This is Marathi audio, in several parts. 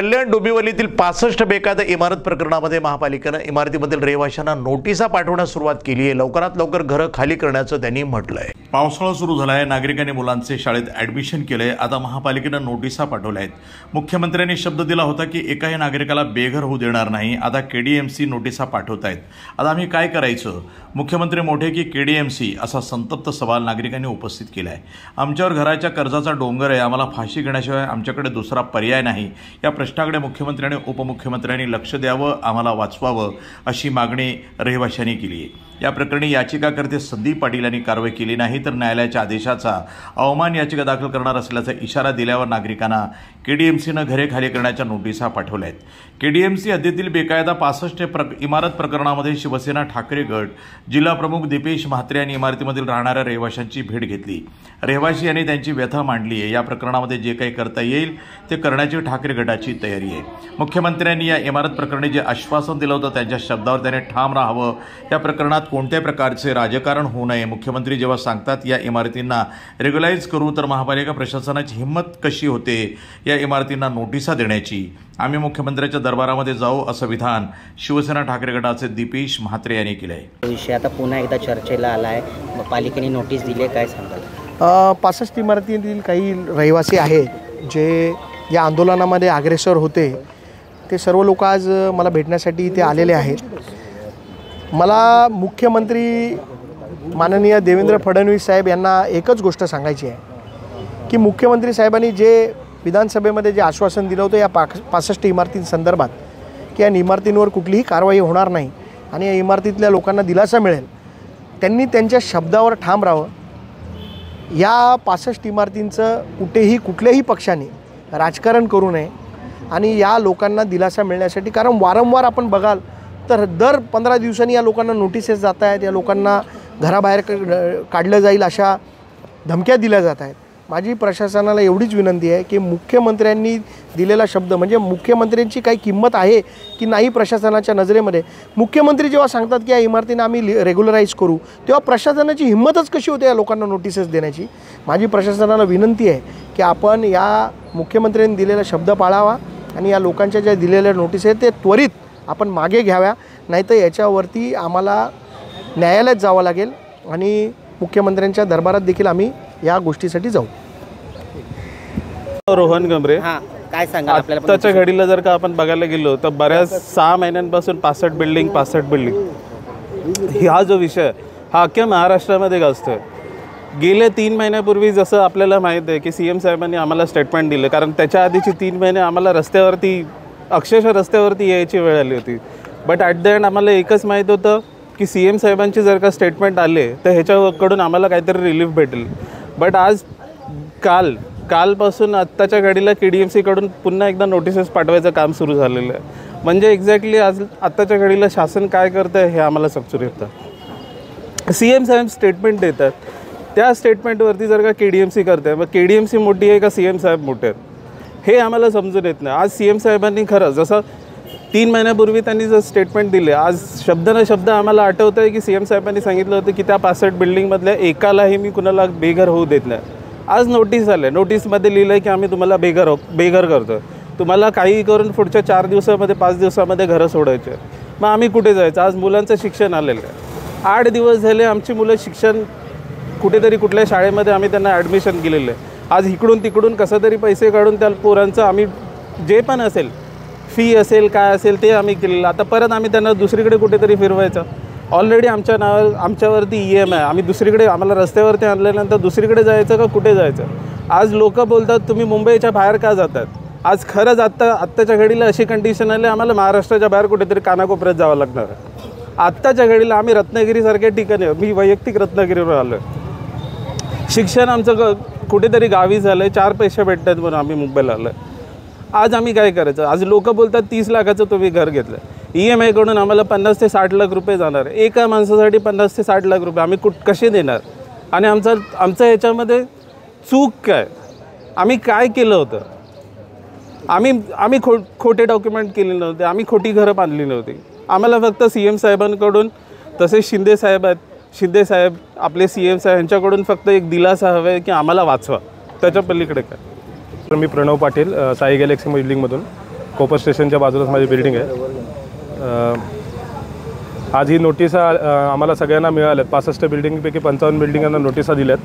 कल्याण डोंबिवलीतील 65 बेकायदा इमारत प्रकरणामध्ये महापालिकेनं इमारतीमधील रहिवाशांना नोटिसा पाठवण्यास सुरुवात केली आहे। लवकरात लवकर घरं खाली करण्याचं त्यांनी म्हटलंय। पावसाळा सुरू झाला आहे, नागरिकांनी मुलांचे शाळेत ॲडमिशन केलंय। आता महापालिकेनं नोटिसा पाठवल्या आहेत। मुख्यमंत्र्यांनी शब्द दिला होता की एकाही नागरिकाला बेघर होऊ देणार नाही। आता केडीएमसी नोटिसा पाठवत आहेत। आता आम्ही काय करायचं? मुख्यमंत्री मोठे की केडीएमसी असा संतप्त सवाल नागरिकांनी उपस्थित केला आहे। आमच्यावर घराच्या कर्जाचा डोंगर आहे, आम्हाला फाशी घेण्याशिवाय आमच्याकडे दुसरा पर्याय नाही। या प्रश्नाकडे मुख्यमंत्री आणि उपमुख्यमंत्र्यांनी लक्ष द्यावं, आम्हाला वाचवावं अशी मागणी रहिवाशांनी केली आहे। या प्रकरणी याचिकाकर्ते संदीप पाटील यांनी कारवाई केली नाही तर न्यायालयाच्या आदेशाचा अवमान याचिका दाखल करणार असल्याचा इशारा दिल्यावर नागरिकांना केडीएमसीनं घरे खाली करण्याच्या नोटिसा पाठवल्या आहेत। केडीएमसी हद्दीतील बेकायदा 65 इमारत प्रकरणामध्ये शिवसेना ठाकरे गट जिल्हा प्रमुख दीपेश म्हात्रे यांनी इमारतीमधील राहणाऱ्या रहिवाशांची भेट घेतली। रहिवाशी यांनी त्यांची व्यथा मांडली आहे। या प्रकरणामध्ये जे काही करता येईल ते करण्याची ठाकरे गटाची तयारी आहे। मुख्यमंत्र्यांनी या इमारत प्रकरणी जे आश्वासन दिलं होतं त्यांच्या शब्दावर त्याने ठाम राहावं। या प्रकरणात कोणत्याही प्रकारचे राजकारण होऊ नये। मुख्यमंत्री जेव्हा सांगतात या इमारतींना रेग्युलाइज करू तर महापालिका प्रशासनाची हिंमत कशी होते या इमारतींना नोटिसा देण्याची? आम्ही मुख्यमंत्र्यांच्या दरबारामध्ये जाऊ असं विधान शिवसेना ठाकरे गटाचे दीपेश म्हात्रे यांनी केलं आहे। विषय आता पुन्हा एकदा चर्चेला आला आहे। पालिकेने नोटीस दिली, काय सांगाल? 65 इमारतीतील काही रहिवासी आहेत जे या आंदोलनामध्ये अग्रेसर होते, ते सर्व लोक आज मला भेटण्यासाठी इथे आलेले आहेत। मला मुख्यमंत्री माननीय देवेंद्र फडणवीस साहेब यांना एकच गोष्ट सांगायची आहे की मुख्यमंत्री साहेबांनी जे विधानसभेमध्ये जे आश्वासन दिलं होतं या 65 इमारतींसंदर्भात की या इमारतींवर कुठलीही कारवाई होणार नाही आणि या इमारतीतल्या लोकांना दिलासा मिळेल, त्यांनी त्यांच्या शब्दावर ठाम राहावं। या 65 इमारतींचं कुठल्याही पक्षाने राजकारण करू नये आणि या लोकांना दिलासा मिळण्यासाठी, कारण वारंवार आपण बघाल तर दर 15 दिवसांनी या लोकांना नोटिसेस जात आहेत, या लोकांना घराबाहेर काढलं जाईल अशा धमक्या दिल्या जात आहेत। माझी प्रशासनाला एवढीच विनंती आहे की मुख्यमंत्र्यांनी दिलेला शब्द म्हणजे मुख्यमंत्र्यांची काही किंमत आहे की नाही प्रशासनाच्या नजरेमध्ये? मुख्यमंत्री जेव्हा सांगतात की या इमारतींना आम्ही रेग्युलराईज करू, तेव्हा प्रशासनाची हिंमतच कशी होते या लोकांना नोटिसेस देण्याची? माझी प्रशासनाला विनंती आहे की आपण या मुख्यमंत्र्यांनी दिलेला शब्द पाळावा आणि या लोकांच्या ज्या दिलेल्या नोटीस आहेत ते त्वरित आपण मागे घ्याव्या, नाहीतर याच्यावरती आम्हाला न्यायालयात जावं लागेल आणि मुख्यमंत्र्यांच्या दरबारात देखील आम्ही या गोष्टीसाठी जाऊ। रोहन गमरे, काय सांगा आपल्याला? आत्ताच्या घडीला जर का आपण बघायला गेलो तर बऱ्याच 6 महिन्यांपासून 65 बिल्डिंग हा जो विषय हा अख्ख्या महाराष्ट्रामध्ये गाजतोय। गेल्या 3 महिन्यापूर्वी जसं आपल्याला माहीत आहे की सीएम साहेबांनी आम्हाला स्टेटमेंट दिलं, कारण त्याच्या आधीची 3 महिने आम्हाला अक्षरशः रस्त्यावरती यायची वेळ आली होती। बट ॲट द एंड आम्हाला एकच माहीत होतं की सीएम साहेबांची जर का स्टेटमेंट आले तर ह्याच्याकडून आम्हाला काहीतरी रिलीफ भेटेल। बट आज कालपासून आत्ताच्या घडीला केडीएमसीकडून पुन्हा एकदा नोटिसेस पाठवायचं काम सुरू झालेलं आहे। म्हणजे एक्झॅक्टली आज आत्ताच्या घडीला शासन काय करतं आहे हे आम्हाला समजून येतं। सीएम साहेब स्टेटमेंट देतात, त्या स्टेटमेंटवरती जर का केडीएमसी करते, मग केडीएमसी मोठी आहे का सीएम साहेब मोठे आहेत हे आम्हाला समजून येत नाही। आज सीएम साहेबांनी खरं जसं 3 महिन्यापूर्वी त्यांनी जर स्टेटमेंट दिले, आज शब्द न शब्द आम्हाला आठवतं आहे की सीएम साहेबांनी सांगितलं होतं की त्या 65 बिल्डिंगमधल्या एकालाही मी कुणाला बेघर होऊ देत नाही। आज नोटीस आलं आहे, नोटीसमध्ये लिहिलं आहे की आम्ही तुम्हाला बेघर करतो, तुम्हाला काही करून पुढच्या 4 दिवसामध्ये 5 दिवसामध्ये घरं सोडायचे। मग आम्ही कुठे जायचं? आज मुलांचं शिक्षण आलेलं आहे, 8 दिवस झाले आमची मुलं शिक्षण कुठेतरी कुठल्या शाळेमध्ये आम्ही त्यांना ॲडमिशन केलेलं आहे। आज इकडून तिकडून कसं तरी पैसे काढून त्या पोरांचं आम्ही जे पण असेल फी असेल काय असेल ते आम्ही केलेलं। आता परत आम्ही त्यांना दुसरीकडे कुठेतरी फिरवायचं। ऑलरेडी आमच्यावरती EM आहे, आम्ही दुसरीकडे आम्हाला रस्त्यावरती आणल्यानंतर दुसरीकडे जायचं का कुठे जायचं? आज लोक बोलतात तुम्ही मुंबईच्या बाहेर का जातात? आज खरंच आत्ताच्या घडीला अशी कंडिशन आली, आम्हाला महाराष्ट्राच्या बाहेर कुठेतरी कानाकोपऱ्यात जावं लागणार आहे। आत्ताच्या घडीला आम्ही रत्नागिरीसारख्या ठिकाणी, मी वैयक्तिक रत्नागिरीवर आलो आहे, शिक्षण आमचं कुठेतरी गावी झालं आहे, 4 पैसे भेटतात म्हणून आम्ही मुंबईला आलो आहे। आज आम्ही काय करायचं? आज लोक बोलतात 30 लाखाचं तुम्ही घर घेतलं, EMI कडून आम्हाला 50 ते 60 लाख रुपये जाणार आहे। एका माणसासाठी 50 ते 60 लाख रुपये आम्ही कसे देणार? आणि आमचं ह्याच्यामध्ये चूक काय? आम्ही काय केलं होतं? आम्ही खोटे डॉक्युमेंट केले नव्हते, आम्ही खोटी घरं बांधली नव्हती। आम्हाला फक्त सीएम साहेबांकडून, तसेच शिंदे साहेब आपले सीएम साहेब यांच्याकडून फक्त एक दिलासा हवा आहे की आम्हाला वाचवा, त्याच्या पलीकडे काय? मी प्रणव पाटील, साई गॅलेक्सी बिल्डिंगमधून कोपर स्टेशनच्या बाजूलाच माझी बिल्डिंग आहे. आज ही नोटिसा आम्हाला सगळ्यांना मिळाल्यात. 65 बिल्डिंगपैकी 55 बिल्डिंगांना नोटिसा दिल्यात.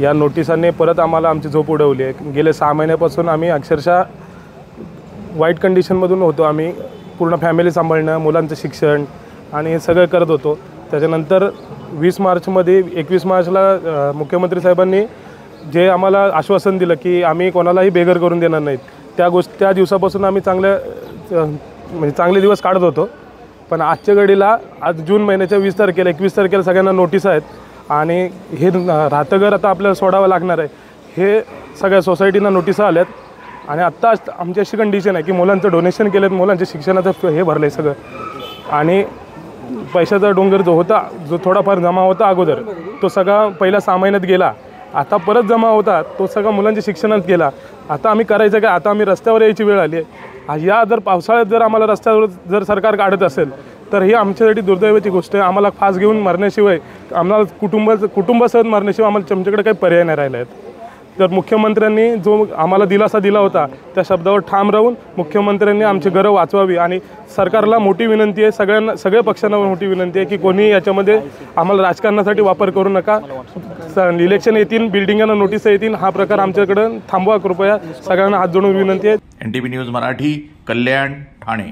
या नोटिसांनी परत आम्हाला आमची झोप उडवली आहे. गेले 6 महिन्यापासून आम्ही अक्षरशः वाईट कंडिशनमधून होतो. आम्ही पूर्ण फॅमिली सांभाळणं, मुलांचं शिक्षण आणि हे सगळं करत होतो. त्याच्यानंतर 20 मार्चमध्ये 21 मार्चला मुख्यमंत्री साहेबांनी जे आम्हाला आश्वासन दिलं की आम्ही कोणालाही बेघर करून देणार नाहीत, त्या दिवसापासून आम्ही चांगले दिवस काढत होतो. पण आजच्या घडीला आज जून महिन्याच्या 20 तारखेला 21 तारखेला सगळ्यांना नोटीस आहेत आणि हे राहतं घर आता आपल्याला सोडावं लागणार आहे. हे सगळ्या सोसायटींना नोटिसा आल्यात आणि आत्ता आमची अशी कंडिशन आहे की मुलांचं डोनेशन केलं, मुलांच्या शिक्षणाचं हे भरलं आहे सगळं आणि पैशाचा डोंगर जो थोडाफार जमा होता अगोदर तो सगळा पहिल्या 6 महिन्यात गेला. आता परत जमा होता तो सगळा मुलांच्या शिक्षणात गेला. आता आम्ही करायचं काय? आता आम्ही रस्त्यावर यायची वेळ आली आहे. या जर पावसाळ्यात जर आम्हाला रस्त्यावर जर सरकार काढत असेल तर ही आमच्यासाठी दुर्दैवाची गोष्ट आहे. आम्हाला फास घेऊन मरण्याशिवाय, आम्हाला कुटुंबासह मरण्याशिवाय आमच्याकडे काही पर्याय नाही राहिला आहे. तर मुख्यमंत्र्यांनी जो आम्हाला दिलासा दिला होता त्या शब्दावर ठाम राहून मुख्यमंत्र्यांनी आमची घरं वाचवावी आणि सरकारला मोठी विनंती आहे, सगळ्या पक्षांना मोठी विनंती आहे की कोणी याच्यामध्ये आम्हाला राजकारणासाठी वापर करू नका. इलेक्शन येतील, बिल्डिंगांना नोटीस येतील, हा प्रकार आमच्याकडं थांबवा कृपया. सगळ्यांना हात जोडून विनंती आहे. NTV न्यूज मराठी, कल्याण, ठाणे.